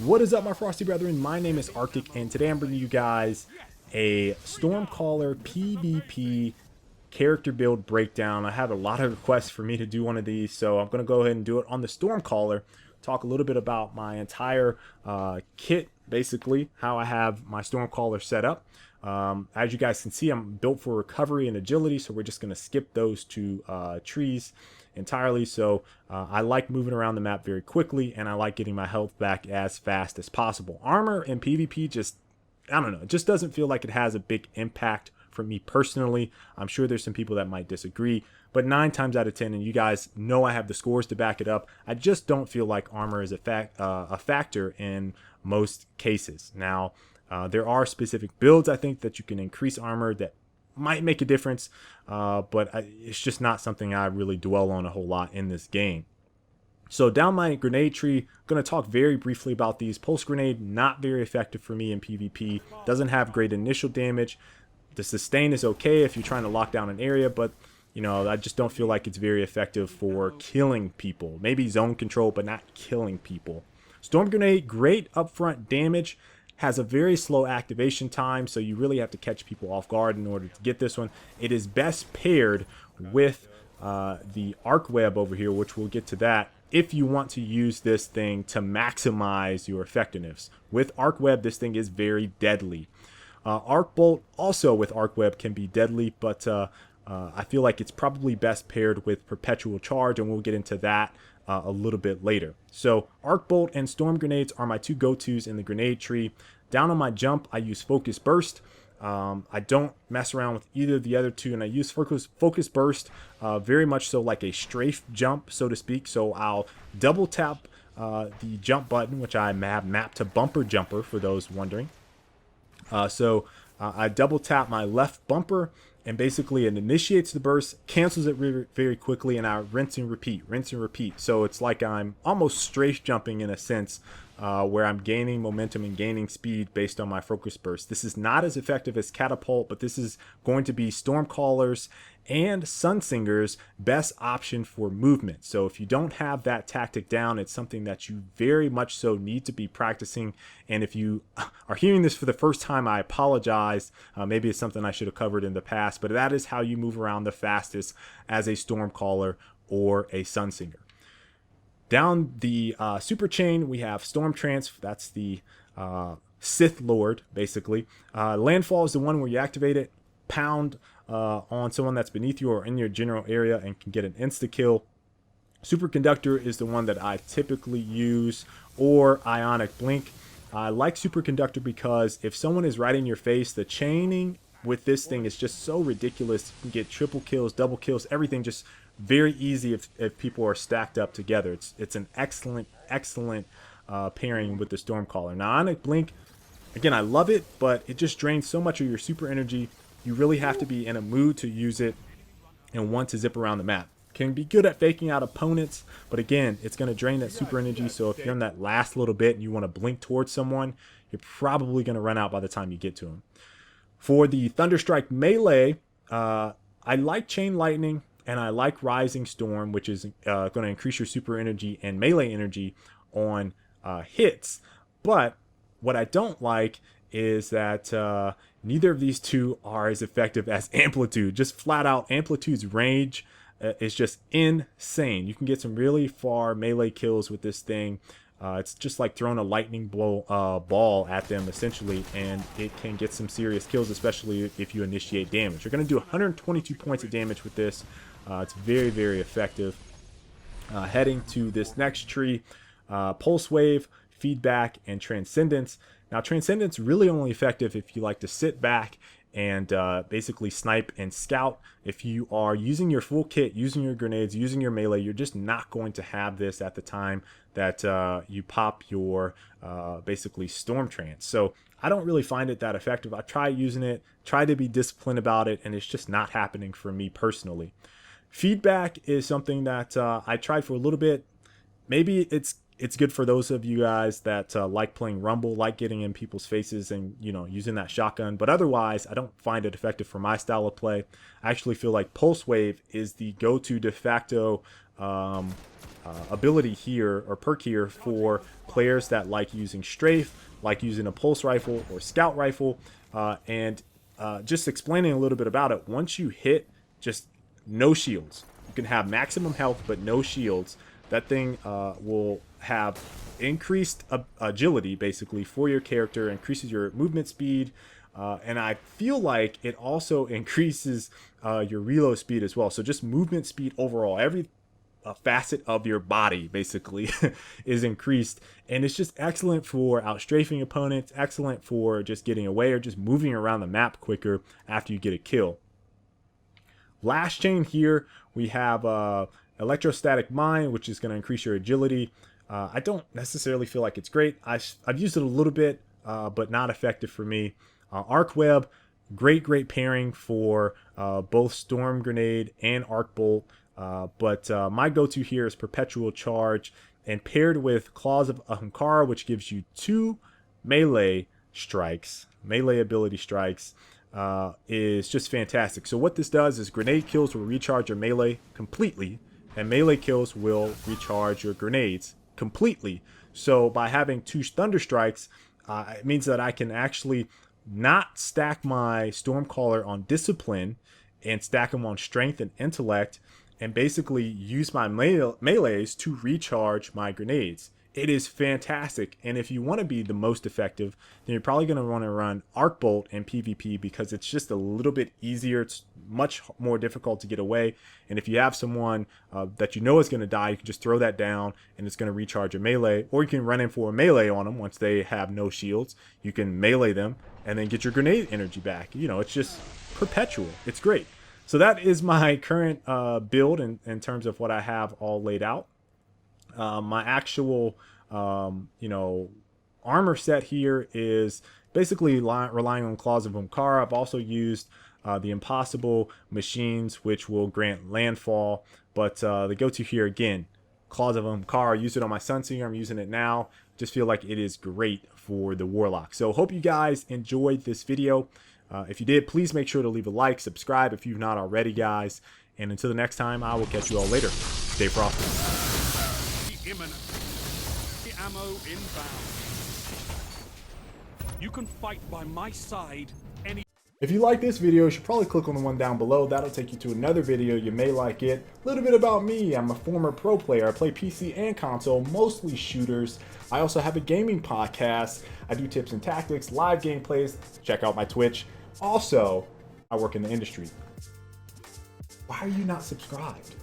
What is up, my frosty brethren? My name is Arctic, and today I'm bringing you guys a Stormcaller PvP character build breakdown. I had a lot of requests for me to do one of these, so I'm going to go ahead and do it on the Stormcaller. Talk a little bit about my entire kit, basically how I have my Stormcaller set up. As you guys can see, I'm built for recovery and agility, so we're just going to skip those two trees entirely. So I like moving around the map very quickly, and I like getting my health back as fast as possible. Armor in PvP just, I don't know, it just doesn't feel like it has a big impact for me personally. I'm sure there's some people that might disagree, but 9 times out of 10, and you guys know I have the scores to back it up, I just don't feel like armor is a factor in most cases. Now, there are specific builds I think that you can increase armor that might make a difference, but it's just not something I really dwell on a whole lot in this game. So down my grenade tree, I'm going to talk very briefly about these. Pulse grenade, not very effective for me in PvP. Doesn't have great initial damage. The sustain is okay if you're trying to lock down an area, but you know, I just don't feel like it's very effective for killing people. Maybe zone control, but not killing people. Storm grenade, great upfront damage. Has a very slow activation time, so you really have to catch people off guard in order to get this one. It is best paired with the arc web over here, which we'll get to that, if you want to use this thing to maximize your effectiveness. With arc web, this thing is very deadly. Arc bolt also with arc web can be deadly, but I feel like it's probably best paired with perpetual charge, and we'll get into that a little bit later. So arc bolt and storm grenades are my two go-tos in the grenade tree. Down on my jump, I use focus burst. I don't mess around with either of the other two, and I use focus burst very much so like a strafe jump, so to speak. So I'll double tap the jump button, which I have mapped to bumper jumper for those wondering. I double tap my left bumper, and basically it initiates the burst, cancels it very quickly, and I rinse and repeat. So it's like I'm almost strafe jumping in a sense, where I'm gaining momentum and gaining speed based on my focus burst. This is not as effective as catapult, but this is going to be Stormcaller's and Sunsinger's best option for movement. So if you don't have that tactic down, it's something that you very much so need to be practicing. And if you are hearing this for the first time, I apologize. Maybe it's something I should have covered in the past, but that is how you move around the fastest as a Stormcaller or a Sunsinger. Down the super chain, we have Storm Trance. That's the Sith Lord, basically. Landfall is the one where you activate it, pound on someone that's beneath you or in your general area, and can get an insta-kill. Superconductor is the one that I typically use, or Ionic Blink. I like Superconductor because if someone is right in your face, the chaining with this thing is just so ridiculous. You can get triple kills, double kills, everything just very easy if people are stacked up together. It's an excellent pairing with the Stormcaller. Now, Ionic Blink, again, I love it, but it just drains so much of your super energy. You really have to be in a mood to use it and want to zip around the map. Can be good at faking out opponents, but again, it's going to drain that super energy. So if you're in that last little bit and you want to blink towards someone, you're probably going to run out by the time you get to them. For the Thunderstrike melee, I like Chain Lightning and I like Rising Storm, which is going to increase your super energy and melee energy on hits. But what I don't like is that neither of these two are as effective as Amplitude. Just flat out, Amplitude's range is just insane. You can get some really far melee kills with this thing. It's just like throwing a lightning ball at them, essentially, and it can get some serious kills, especially if you initiate damage. You're going to do 122 points of damage with this. It's very, very effective. Heading to this next tree, Pulse Wave, Feedback, and Transcendence. Now, Transcendence really only effective if you like to sit back and basically snipe and scout. If you are using your full kit, using your grenades, using your melee, you're just not going to have this at the time that you pop your basically Storm Trance. So I don't really find it that effective. I try using it, try to be disciplined about it, and it's just not happening for me personally. Feedback is something that I tried for a little bit. Maybe it's It's good for those of you guys that like playing Rumble, like getting in people's faces and, you know, using that shotgun. But otherwise, I don't find it effective for my style of play. I actually feel like Pulse Wave is the go-to de facto ability here, or perk here, for players that like using strafe, like using a pulse rifle or scout rifle. Just explaining a little bit about it, once you hit just no shields, you can have maximum health but no shields. That thing will have increased agility basically for your character, increases your movement speed, and I feel like it also increases your reload speed as well. So just movement speed overall, every facet of your body basically is increased, and it's just excellent for outstrafing opponents, excellent for just getting away or just moving around the map quicker after you get a kill. Last chain here, we have Electrostatic Mine, which is going to increase your agility. I don't necessarily feel like it's great. I've used it a little bit, but not effective for me. Arc Web, great pairing for both Storm Grenade and Arc Bolt. But my go-to here is Perpetual Charge, and paired with Claws of Ahamkara, which gives you 2 melee strikes, melee ability strikes, is just fantastic. So what this does is grenade kills will recharge your melee completely, and melee kills will recharge your grenades completely. So by having 2 thunder strikes, it means that I can actually not stack my Stormcaller on discipline and stack them on strength and intellect, and basically use my melees to recharge my grenades. It is fantastic, and if you want to be the most effective, then you're probably going to want to run Arc Bolt in PvP, because it's just a little bit easier. It's much more difficult to get away, and if you have someone that you know is going to die, you can just throw that down and it's going to recharge your melee. Or you can run in for a melee on them once they have no shields. You can melee them and then get your grenade energy back. You know, it's just perpetual. It's great. So that is my current build in terms of what I have all laid out. My actual, you know, armor set here is basically relying on Claws of Ahamkara. I've also used the Impossible Machines, which will grant landfall. But the go-to here, again, Claws of Ahamkara. I use it on my Sunsinger. I'm using it now. Just feel like it is great for the Warlock. So hope you guys enjoyed this video. If you did, please make sure to leave a like, subscribe if you've not already, guys. And until the next time, I will catch you all later. Stay frosty. Imminent. The ammo inbound. You can fight by my side any. If you like this video, you should probably click on the one down below. That'll take you to another video. You may like it. A little bit about me. I'm a former pro player. I play PC and console, mostly shooters. I also have a gaming podcast. I do tips and tactics, live gameplays. Check out my Twitch. Also, I work in the industry. Why are you not subscribed?